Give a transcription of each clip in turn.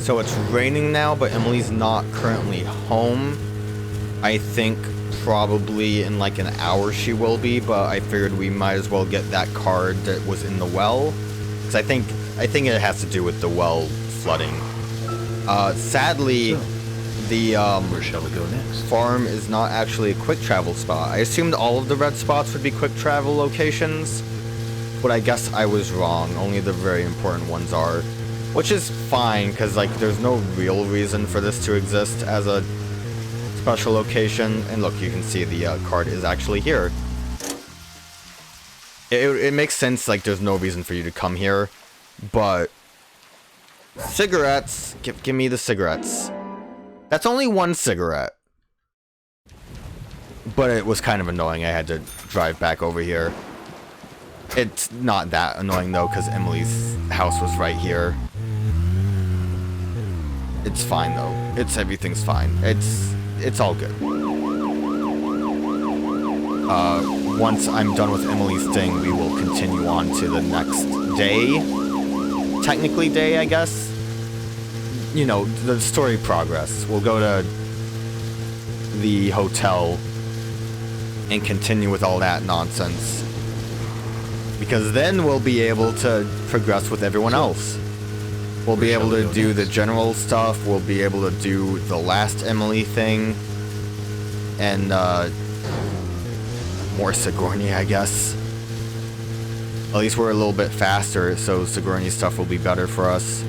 So it's raining now, but Emily's not currently home. I think probably in like an hour she will be, but I figured we might as well get that card that was in the well. Because I think it has to do with the well flooding. Sadly, the where shall we go next? Farm is not actually a quick travel spot. I assumed all of the red spots would be quick travel locations, but I guess I was wrong. Only the very important ones are. Which is fine, because like there's no real reason for this to exist as a special location. And look, you can see the card is actually here. It makes sense, like there's no reason for you to come here, but cigarettes, give me the cigarettes. That's only one cigarette, but it was kind of annoying. I had to drive back over here. It's not that annoying though, because Emily's house was right here. It's fine though. Everything's fine. It's all good. Once I'm done with Emily's thing, we will continue on to the next day. Technically day, I guess. You know, the story progress. We'll go to the hotel and continue with all that nonsense. Because then we'll be able to progress with everyone else. We'll be able to do the general stuff. We'll be able to do the last Emily thing. And, more Sigourney, I guess. At least we're a little bit faster, so Sigourney stuff will be better for us.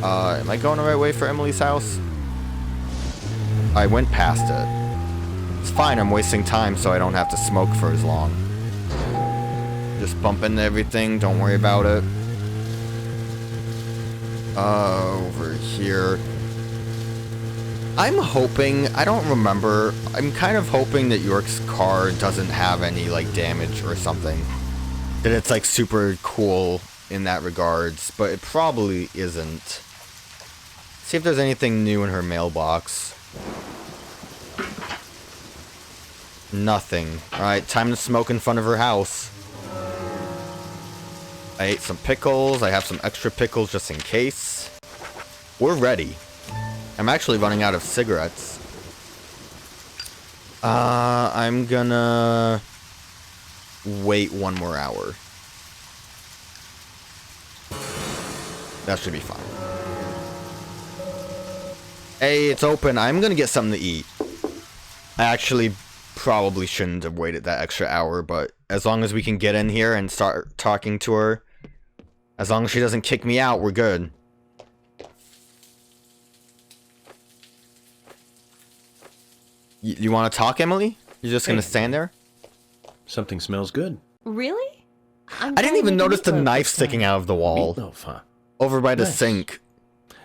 Am I going the right way for Emily's house? I went past it. It's fine, I'm wasting time so I don't have to smoke for as long. Just bump into everything, don't worry about it. Over here. I'm hoping, I don't remember, I'm kind of hoping that York's car doesn't have any, like, damage or something. That it's, like, super cool in that regards, but it probably isn't. See if there's anything new in her mailbox. Nothing. Alright, time to smoke in front of her house. I ate some pickles. I have some extra pickles just in case. We're ready. I'm actually running out of cigarettes. I'm gonna wait one more hour. That should be fine. Hey, it's open. I'm gonna get something to eat. I actually probably shouldn't have waited that extra hour, but as long as we can get in here and start talking to her, as long as she doesn't kick me out, we're good. You want to talk, Emily? You're just gonna stand there? Something smells good. Really? I didn't even notice the knife sticking out of the wall. Meatloaf, huh? Over by the Nice. sink.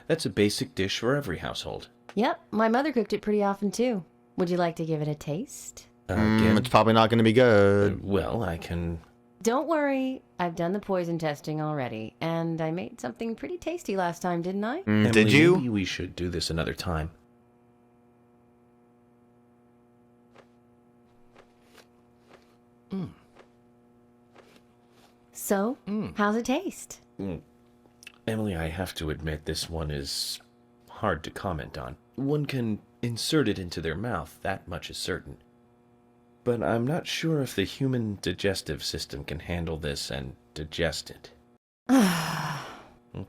That's a basic dish for every household. Yep, my mother cooked it pretty often too. Would you like to give it a taste? Again? It's probably not gonna be good. Well, I can... Don't worry, I've done the poison testing already, and I made something pretty tasty last time, didn't I? Emily, Did you? Maybe we should do this another time. So, how's it taste? Emily, I have to admit this one is hard to comment on. One can insert it into their mouth, that much is certain. But I'm not sure if the human digestive system can handle this and digest it. Oh,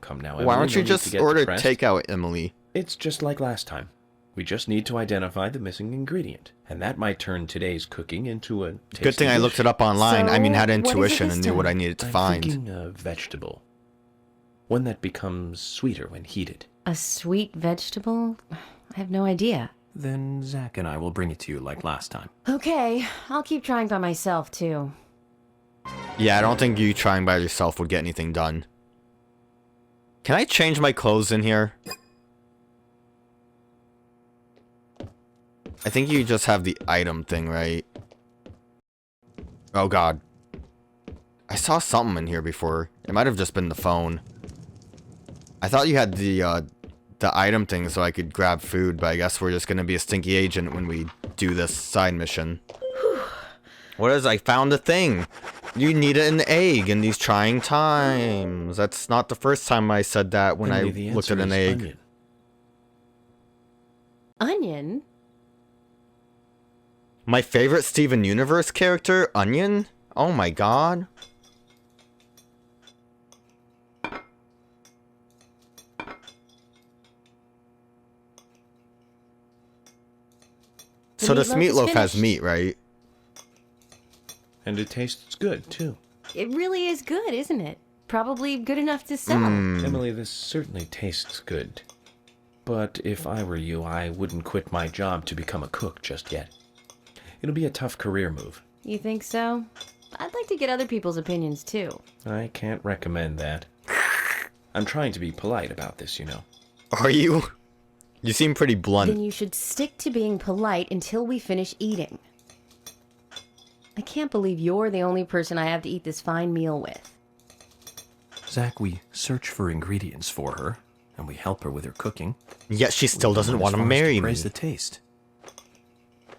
come now, Emily. Why don't no you need to just get order depressed. takeout, Emily? It's just like last time. We just need to identify the missing ingredient, and that might turn today's cooking into a tasty Good thing I dish. looked it up online. I mean, So, had what is it intuition this and knew what I time? needed to I'm find. thinking a vegetable. One that becomes sweeter when heated. A sweet vegetable? I have no idea. Then Zach and I will bring it to you like last time. Okay, I'll keep trying by myself too. Yeah, I don't think you trying by yourself would get anything done. Can I change my clothes in here? I think you just have the item thing, right? Oh god. I saw something in here before. It might have just been the phone. I thought you had the item thing so I could grab food, but I guess we're just gonna be a stinky agent when we do this side mission. What is? I found a thing. You need an egg in these trying times. That's not the first time I said that when I Emily, the looked at answer an is egg. onion. Onion? My favorite Steven Universe character, Onion? Oh my god. So this meatloaf is meatloaf has finished. meat, right? And it tastes good, too. It really is good, isn't it? Probably good enough to sell. Emily, this certainly tastes good. But if I were you, I wouldn't quit my job to become a cook just yet. It'll be a tough career move. You think so? I'd like to get other people's opinions, too. I can't recommend that. I'm trying to be polite about this, you know. Are you? You seem pretty blunt. Then you should stick to being polite until we finish eating. I can't believe you're the only person I have to eat this fine meal with. Zach, we search for ingredients for her, and we help her with her cooking. Yet she still doesn't want to As far as marry me. praise the taste.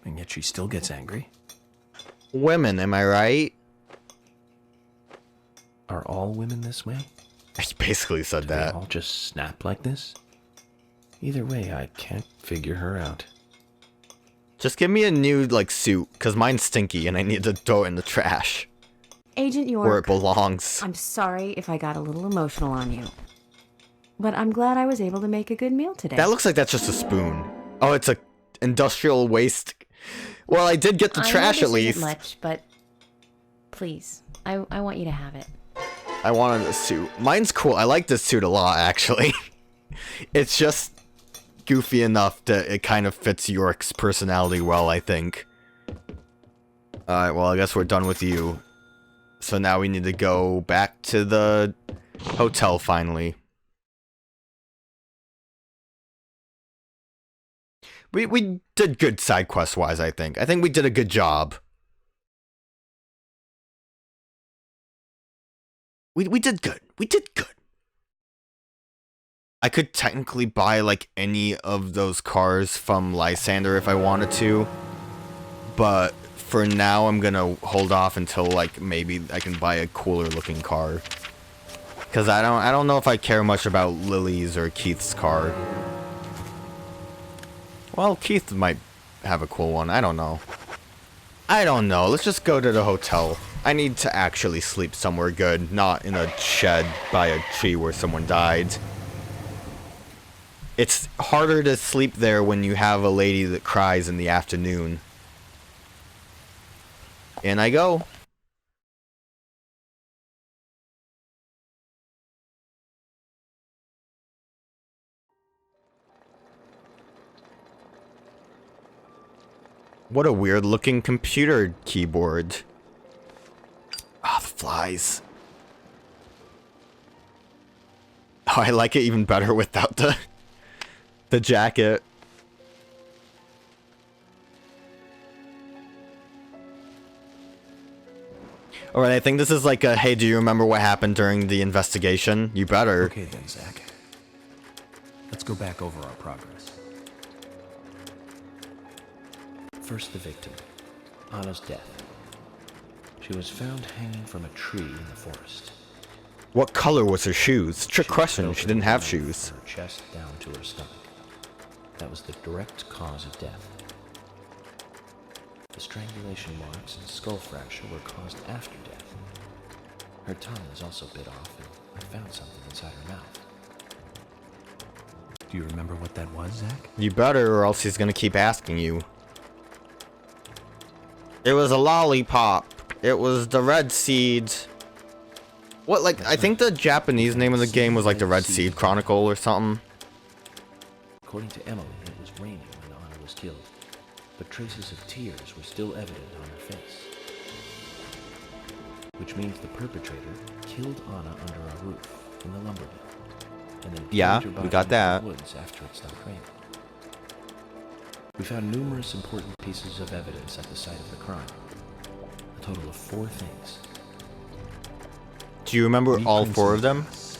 And yet she still gets angry. Women, am I right? Are all women this way? I basically said Do they that. all just snap like this? Either way, I can't figure her out. Just give me a new, like, suit, because mine's stinky and I need to throw it in the trash. Agent Where it York, belongs. I'm sorry if I got a little emotional on you. But I'm glad I was able to make a good meal today. That looks like that's just a spoon. Oh, it's a industrial waste. Well, I did get the I know trash this at least. isn't much, but please, I want you to have it. I wanted a suit. Mine's cool. I like this suit a lot, actually. It's just goofy enough that it kind of fits York's personality well, I think. Alright, well, I guess we're done with you. So now we need to go back to the hotel, finally. We did good side quest-wise, I think. I think we did a good job. We did good. We did good. I could technically buy, like, any of those cars from Lysander if I wanted to. But for now, I'm gonna hold off until, like, maybe I can buy a cooler-looking car. Because I don't know if I care much about Lily's or Keith's car. Well, Keith might have a cool one. I don't know. I don't know. Let's just go to the hotel. I need to actually sleep somewhere good, not in a shed by a tree where someone died. It's harder to sleep there when you have a lady that cries in the afternoon. In I go. What a weird looking computer keyboard. Ah, the flies. Oh, I like it even better without the jacket. Alright, I think this is like a, hey, do you remember what happened during the investigation? You better. Okay then, Zach. Let's go back over our progress. First, the victim, Anna's death. She was found hanging from a tree in the forest. What color was her shoes? Trick question, was she didn't have choked shoes. From her chest down to her stomach. That was the direct cause of death. The strangulation marks and skull fracture were caused after death. Her tongue was also bit off, and I found something inside her mouth. Do you remember what that was, Zach? You better, or else he's gonna keep asking you. It was a lollipop. It was the Red Seed. What, like, I think the Japanese name of the game was like the Red Seed Chronicle or something. According to Emily, it was raining when Anna was killed, but traces of tears were still evident on her face. Which means the perpetrator killed Anna under a roof in the lumber mill, and then Yeah, carried her we body got into that. the woods after it stopped raining. We found numerous important pieces of evidence at the site of the crime. A total of 4 things. Do you remember all Reprints 4 of them? glass,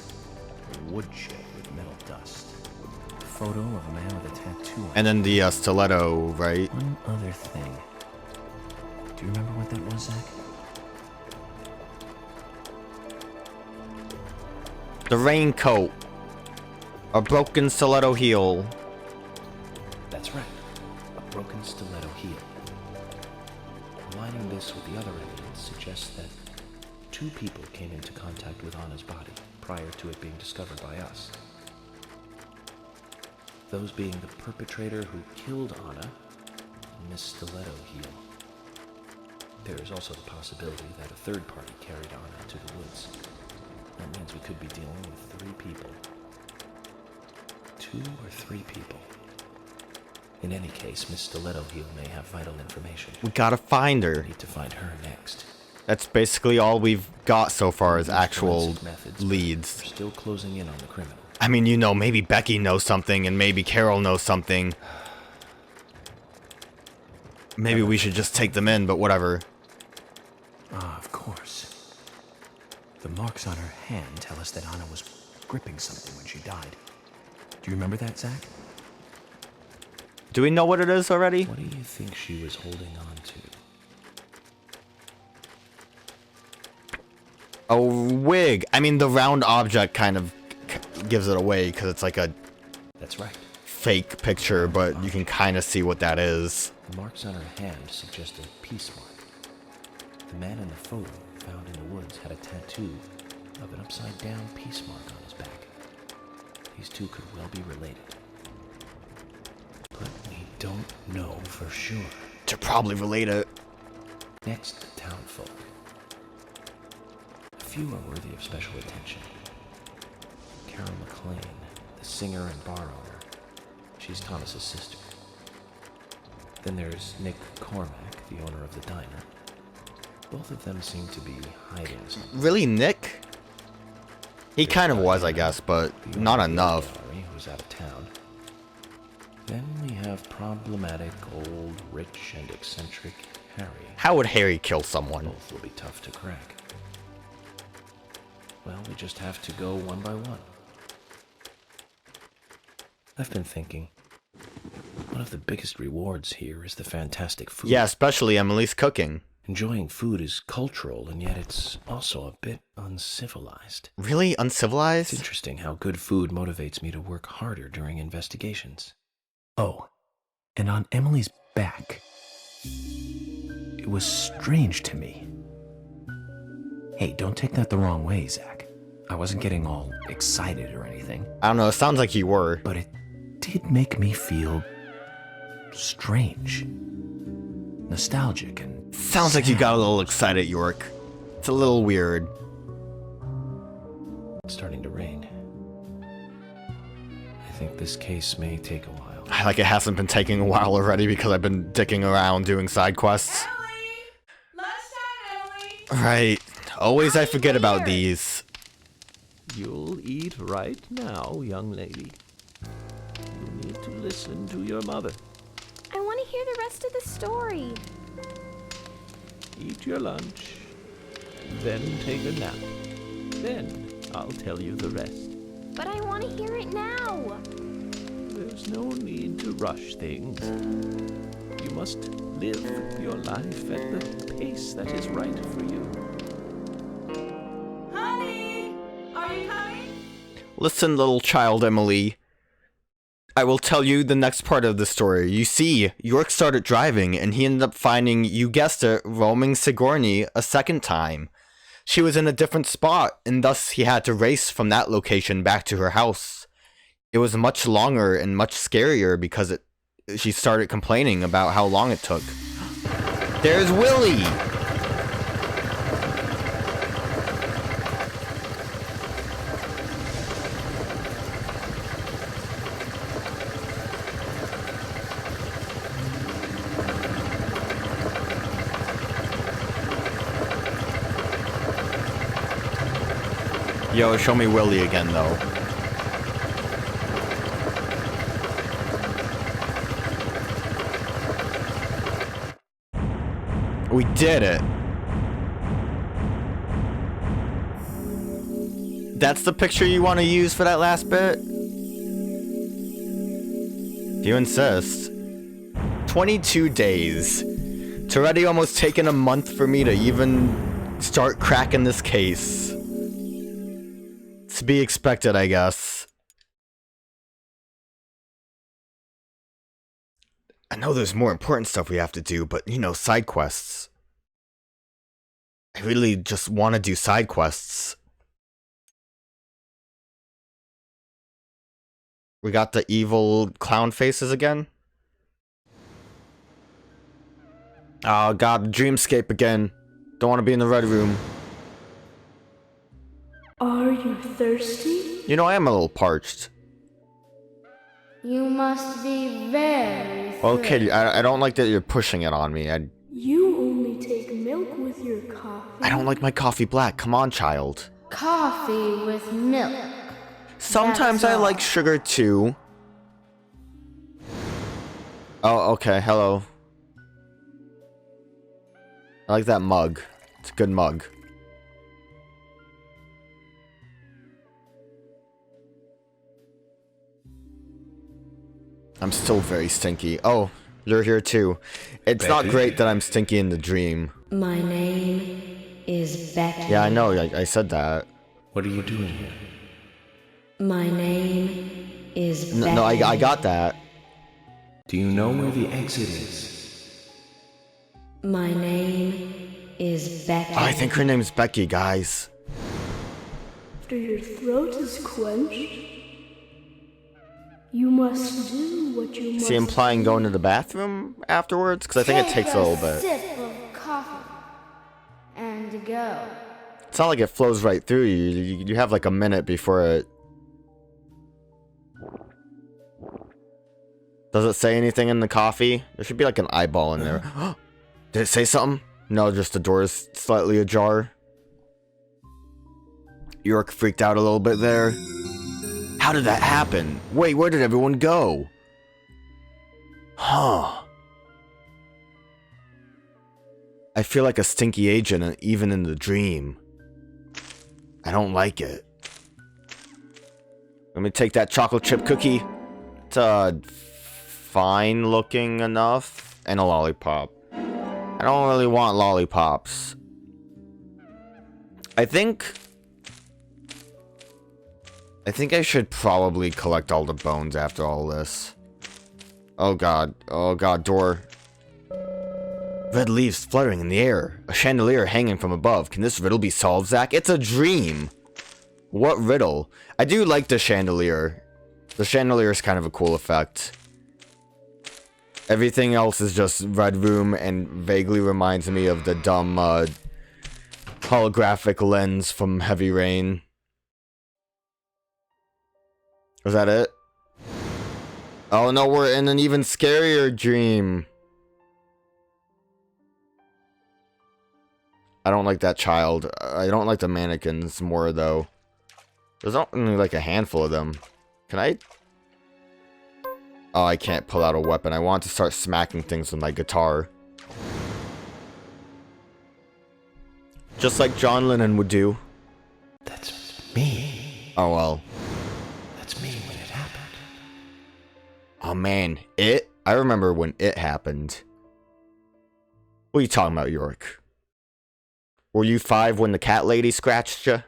a woodshed with metal dust. A photo of a man with a tattoo on And then the stiletto, right? One other thing. Do you remember what that was, Zach? The raincoat. A broken stiletto heel. That's right. A broken stiletto heel. Aligning this with the other evidence suggests that 2 people came into contact with Anna's body prior to it being discovered by us. Those being the perpetrator who killed Anna and Miss Stiletto Heel. There is also the possibility that a third party carried Anna to the woods. That means we could be dealing with 3 people. 2 or 3 people. In any case, Miss Stiletto Heel may have vital information. We gotta find her. We need to find her next. That's basically all we've got so far as These actual forensic methods leads. are still closing in on the criminal. I mean, you know, maybe Becky knows something and maybe Carol knows something. Maybe we should just take them in, but whatever. Ah, of course. The marks on her hand tell us that Anna was gripping something when she died. Do you remember that, Zach? Do we know what it is already? What do you think she was holding on to? A wig. I mean, the round object kind of gives it away because it's like a That's right. fake picture, but you can kind of see what that is. The marks on her hand suggest a peace mark. The man in the photo found in the woods had a tattoo of an upside-down peace mark on his back. These 2 could well be related. But we don't know for sure. To probably relate it. Next, the townfolk. A few are worthy of special attention. Carol McLean, the singer and bar owner. She's Thomas's sister. Then there's Nick Cormack, the owner of the diner. Both of them seem to be hiding something. Really, Nick? He kind of was, I guess, but The not owner of the enough. gallery, who's out of town. Then we have problematic, old, rich, and eccentric Harry. How would Harry kill someone? Both will be tough to crack. Well, we just have to go one by one. I've been thinking, one of the biggest rewards here is the fantastic food. Yeah, especially Emily's cooking. Enjoying food is cultural, and yet it's also a bit uncivilized. Really? It's Uncivilized? interesting how good food motivates me to work harder during investigations. Oh, and on Emily's back. It was strange to me. Hey, don't take that the wrong way, Zach. I wasn't getting all excited or anything, I don't know, it sounds like you were. but it did make me feel strange. Nostalgic and Sounds like you got a little excited, York. It's a little weird. It's starting to rain. I think this case may take a while. Like it hasn't been taking a while already because I've been dicking around doing side quests. Emily! Lunchtime, Emily! Right. Always I forget about these. You'll eat right now, young lady. You need to listen to your mother. I want to hear the rest of the story. Eat your lunch, then take a nap. Then I'll tell you the rest. But I want to hear it now. There's no need to rush things. You must live your life at the pace that is right for you. Honey! Are you coming? Listen, little child Emily. I will tell you the next part of the story. You see, York started driving and he ended up finding, you guessed it, roaming Sigourney a second time. She was in a different spot, and thus he had to race from that location back to her house. It was much longer and much scarier because she started complaining about how long it took. There's Willie! Yo, show me Willie again, though. We did it. That's the picture you want to use for that last bit? If you insist. 22 days. It's already almost taken a month for me to even start cracking this case. To be expected, I guess. I know there's more important stuff we have to do, but, you know, side quests. I really just want to do side quests. We got the evil clown faces again. Oh god, dreamscape again. Don't want to be in the red room. Are you thirsty? You know, I am a little parched. You must be very thirsty. Okay, I don't like that you're pushing it on me. You only take milk with your coffee. I don't like my coffee black. Come on, child. Coffee with milk. Sometimes That's I all. like sugar too. Oh, okay, hello. I like that mug. It's a good mug. I'm still very stinky. Oh, you're here too. It's not great that I'm stinky in the dream. My name is Becky. Yeah, I know, I said that. What are you doing here? My name is Becky. No, I got that. Do you know where the exit is? My name is Becky. I think her name's Becky, guys. After your throat is quenched, you must do what you must. Is he implying going to the bathroom afterwards? Because I think it takes a little bit. Sip of coffee and go. It's not like it flows right through you. You have like a minute before it... Does it say anything in the coffee? There should be like an eyeball in there. Did it say something? No, just the door is slightly ajar. York freaked out a little bit there. How did that happen? Wait, where did everyone go? Huh. I feel like a stinky agent even in the dream. I don't like it. Let me take that chocolate chip cookie. It's fine looking enough. And a lollipop. I don't really want lollipops. I think I should probably collect all the bones after all this. Oh god, door. Red leaves fluttering in the air. A chandelier hanging from above. Can this riddle be solved, Zach? It's a dream! What riddle? I do like the chandelier. The chandelier is kind of a cool effect. Everything else is just red room and vaguely reminds me of the dumb holographic lens from Heavy Rain. Was that it? Oh no, we're in an even scarier dream. I don't like that child. I don't like the mannequins more though. There's only like a handful of them. Can I? Oh, I can't pull out a weapon. I want to start smacking things with my guitar. Just like John Lennon would do. That's me. Oh well. That's me when it happened. Oh man, it? I remember when it happened. What are you talking about, York? Were you 5 when the cat lady scratched you?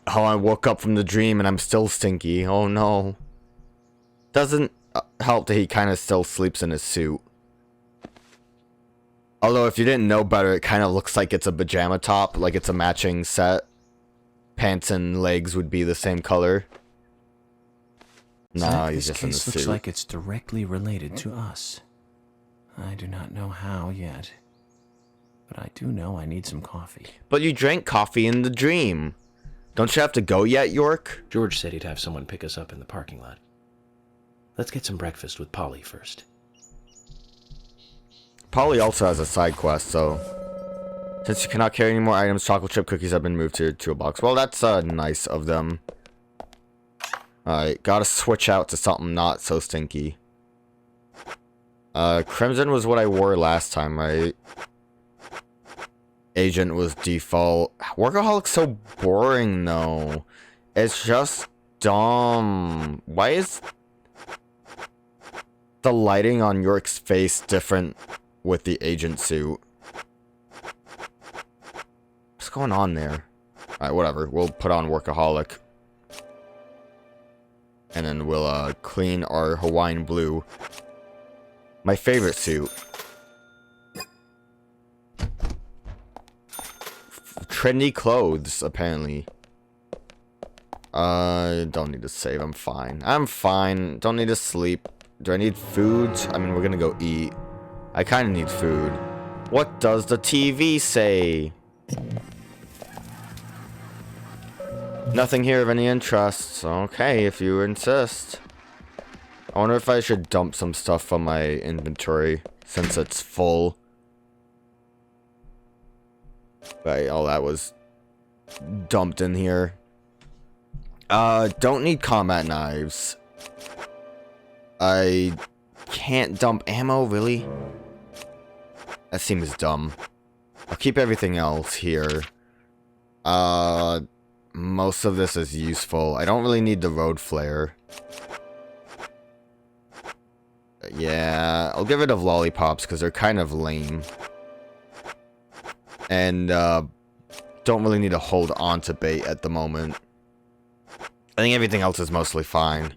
Oh, I woke up from the dream and I'm still stinky. Oh no. Doesn't help that he kind of still sleeps in his suit. Although if you didn't know better, it kind of looks like it's a pajama top, like it's a matching set. Pants and legs would be the same color. No, he's just in the This suit. case looks like it's directly related to us. I do not know how yet, but I do know I need some coffee. But you drank coffee in the dream. Don't you have to go yet, York? George said he'd have someone pick us up in the parking lot. Let's get some breakfast with Polly first. Polly also has a side quest, so... Since you cannot carry any more items, chocolate chip cookies have been moved to your toolbox. Well, that's nice of them. Alright, gotta switch out to something not so stinky. Crimson was what I wore last time, right? Agent was default. Workaholic's so boring, though. It's just dumb. Why is the lighting on York's face different with the agent suit? What's going on there? Alright, whatever. We'll put on Workaholic. And then we'll clean our Hawaiian blue. My favorite suit. Trendy clothes, apparently. Don't need to save. I'm fine. I'm fine. Don't need to sleep. Do I need food? I mean, we're gonna go eat. I kind of need food. What does the TV say? Nothing here of any interest. Okay, if you insist. I wonder if I should dump some stuff from my inventory since it's full. Right, all that was dumped in here. Don't need combat knives. I can't dump ammo, really? That seems dumb. I'll keep everything else here. Most of this is useful. I don't really need the road flare. Yeah, I'll get rid of lollipops because they're kind of lame. And, don't really need to hold on to bait at the moment. I think everything else is mostly fine.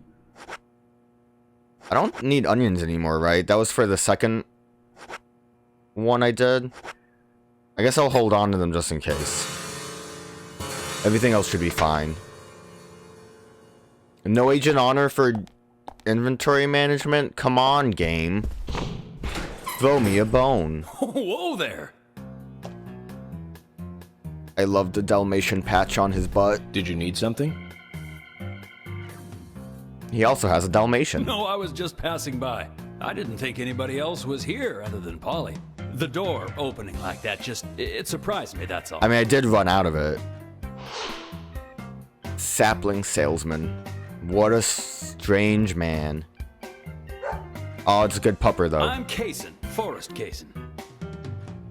I don't need onions anymore, right? That was for the second one I did. I guess I'll hold on to them just in case. Everything else should be fine. No agent honor for inventory management? Come on, game. Throw me a bone. Whoa there! I love the Dalmatian patch on his butt. Did you need something? He also has a Dalmatian. No, I was just passing by. I didn't think anybody else was here other than Polly. The door opening like that it surprised me, that's all. I mean, I did run out of it. Sapling Salesman. What a strange man. Oh, it's a good pupper, though. I'm Kaysen, Forrest Kaysen.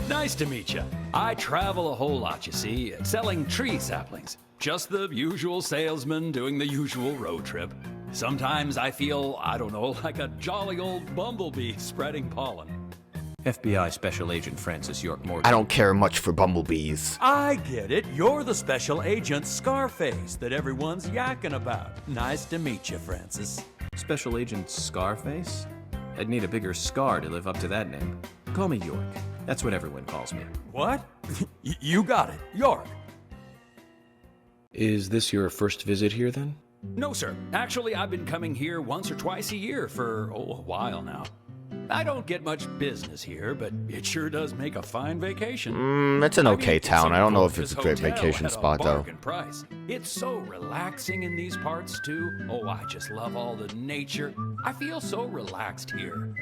Nice to meet you. I travel a whole lot, you see, selling tree saplings. Just the usual salesman doing the usual road trip. Sometimes I feel, I don't know, like a jolly old bumblebee spreading pollen. FBI Special Agent Francis York Morgan. I don't care much for bumblebees. I get it. You're the special agent Scarface that everyone's yakking about. Nice to meet you, Francis. Special Agent Scarface? I'd need a bigger scar to live up to that name. Call me York. That's what everyone calls me. What? You got it. York. Is this your first visit here, then? No, sir. Actually, I've been coming here once or twice a year for, a while now. I don't get much business here, but it sure does make a fine vacation. It's an okay it's town. a I don't know if it's gorgeous a great hotel vacation at a spot, though. bargain price. It's so relaxing in these parts, too. Oh, I just love all the nature. I feel so relaxed here.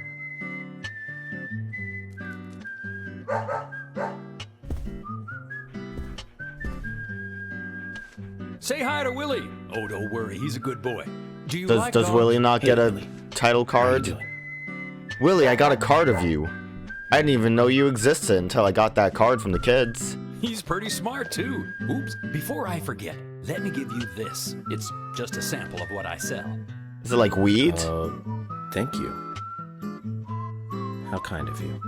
Say hi to Willie. Oh, don't worry. He's a good boy. Do you like Does dogs? Willie not get a Willie. title How you card? doing? Willie, I got a card of you. I didn't even know you existed until I got that card from the kids. He's pretty smart, too. Oops, before I forget, let me give you this. It's just a sample of what I sell. Is it like weed? Thank you. How kind of you.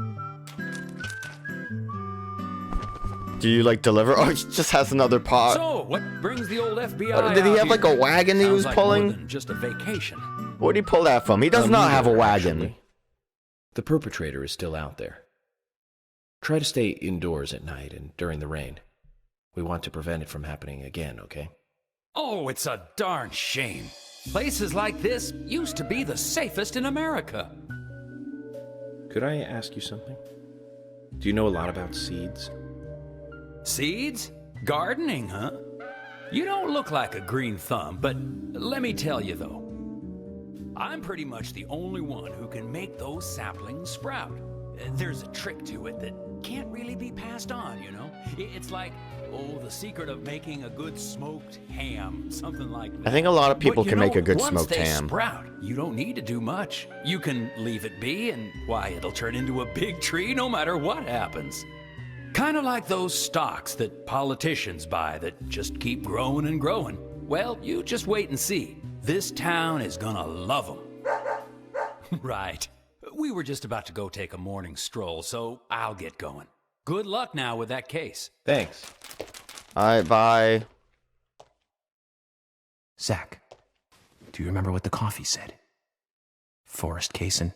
Do you like deliver? Oh, he just has another pot. So, what brings the old FBI Did he out have like here? a wagon he Sounds was like pulling? more than just a vacation. Where'd he pull that from? He does not have a Neither, wagon. actually. The perpetrator is still out there. Try to stay indoors at night and during the rain. We want to prevent it from happening again, okay? Oh, it's a darn shame. Places like this used to be the safest in America. Could I ask you something? Do you know a lot about seeds? Seeds? Gardening, huh? You don't look like a green thumb, but let me tell you though. I'm pretty much the only one who can make those saplings sprout. There's a trick to it that can't really be passed on, you know? It's like, the secret of making a good smoked ham, something like that. I think a lot of people But, can make a good once smoked they ham. sprout, you don't need to do much. You can leave it be, and why, it'll turn into a big tree no matter what happens. Kind of like those stocks that politicians buy that just keep growing and growing. Well, you just wait and see. This town is gonna love them. Right. We were just about to go take a morning stroll, so I'll get going. Good luck now with that case. Thanks. Alright, bye. Zach, do you remember what the coffee said? Forrest Kaysen.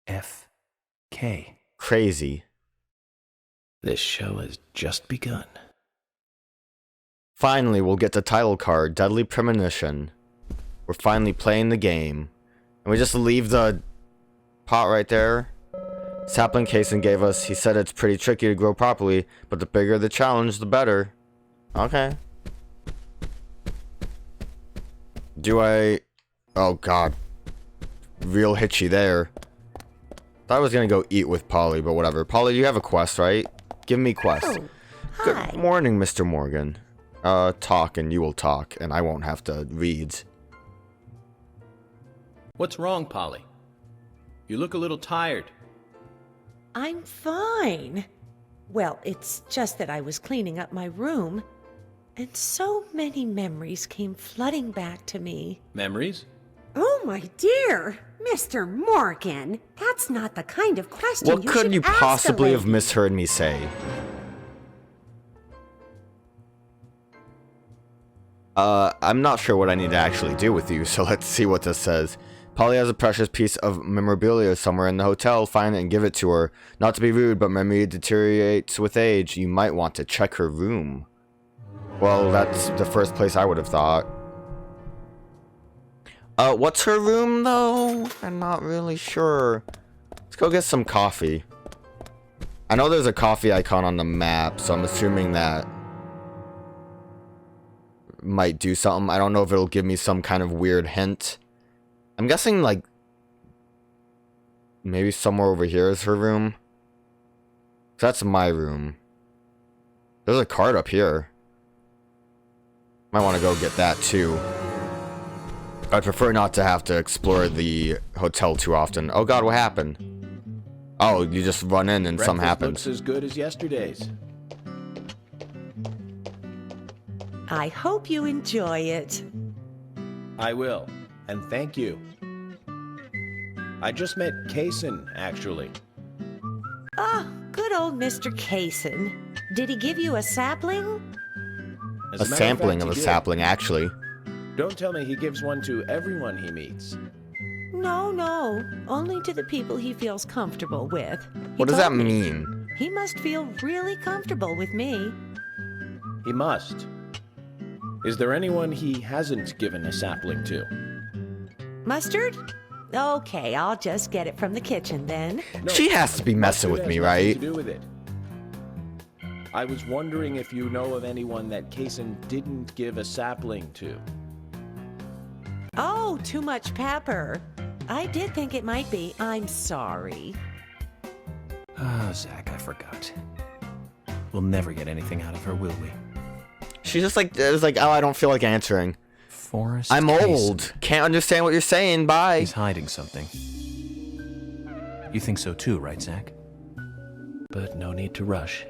F.K. Crazy. This show has just begun. Finally, we'll get the title card, Deadly Premonition. We're finally playing the game. And we just leave the pot right there. Sapling Kaysen gave us, he said it's pretty tricky to grow properly, but the bigger the challenge, the better. Okay. Do I... Oh, God. Real hitchy there. Thought I was gonna go eat with Polly, but whatever. Polly, you have a quest, right? Give me quest. Oh, hi. Good morning, Mr. Morgan. Talk and you will talk, and I won't have to read. What's wrong, Polly? You look a little tired. I'm fine. Well, it's just that I was cleaning up my room, and so many memories came flooding back to me. Memories? Oh, my dear. Mr. Morgan, that's not the kind of question What you could should you ask a possibly have lady. misheard me say? I'm not sure what I need to actually do with you, so let's see what this says. Polly has a precious piece of memorabilia somewhere in the hotel. Find it and give it to her. Not to be rude, but memory deteriorates with age. You might want to check her room. Well, that's the first place I would have thought. What's her room, though? I'm not really sure. Let's go get some coffee. I know there's a coffee icon on the map, so I'm assuming that might do something. I don't know if it'll give me some kind of weird hint. I'm guessing, like, maybe somewhere over here is her room. That's my room. There's a card up here. Might want to go get that, too. I'd prefer not to have to explore the hotel too often. Oh god, what happened? Oh, you just run in and something happens. Looks as good as yesterday's. I hope you enjoy it. I will, and thank you. I just met Kaysen, actually. Oh, good old Mr. Kaysen. Did he give you a sapling? As A matter sampling fact, of a he did. sapling, actually. Don't tell me he gives one to everyone he meets. No, only to the people he feels comfortable with. What does that mean? He must feel really comfortable with me. He must. Is there anyone he hasn't given a sapling to? Mustard? Okay, I'll just get it from the kitchen then. No, She has to be messing mustard with me, has nothing right? to do with it. I was wondering if you know of anyone that Kaysen didn't give a sapling to. Oh, too much pepper. I did think it might be. I'm sorry. Oh, Zach, I forgot. We'll never get anything out of her, will we? She's just like, it was like, oh, I don't feel like answering. Forrest I'm Kaysen. old. Can't understand what you're saying. Bye. He's hiding something. You think so too, right, Zach? But no need to rush.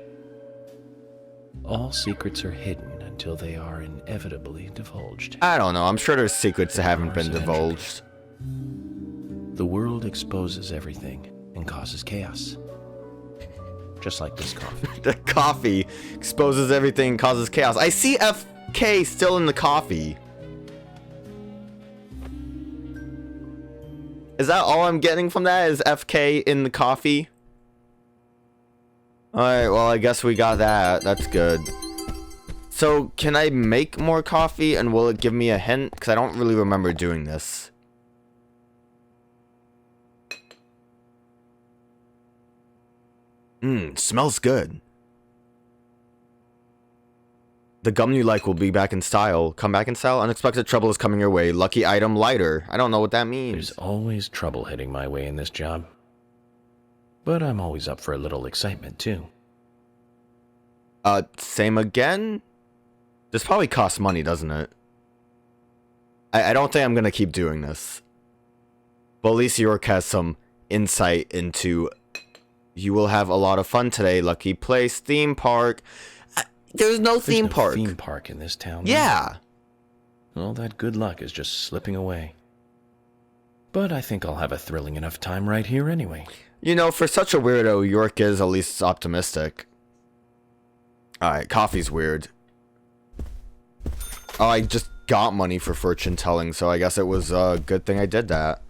All secrets are hidden until they are inevitably divulged. I don't know. I'm sure there's secrets that haven't been Powers of divulged. The world exposes everything and causes chaos. Just like this coffee. The coffee exposes everything, causes chaos. I see FK still in the coffee. Is that all I'm getting from that? Is FK in the coffee? Alright, well, I guess we got that. That's good. So, can I make more coffee and will it give me a hint? Because I don't really remember doing this. Smells good. The gum you like will be back in style. Come back in style? Unexpected trouble is coming your way. Lucky item lighter. I don't know what that means. There's always trouble heading my way in this job. But I'm always up for a little excitement, too. Same again? This probably costs money, doesn't it? I don't think I'm gonna keep doing this. But at least York has some insight into... You will have a lot of fun today. Lucky place. Theme park. There's no theme park. Theme park in this town. Yeah. All that good luck is just slipping away. But I think I'll have a thrilling enough time right here anyway. You know, for such a weirdo, York is at least optimistic. Alright, coffee's weird. Oh, I just got money for fortune telling, so I guess it was a good thing I did that.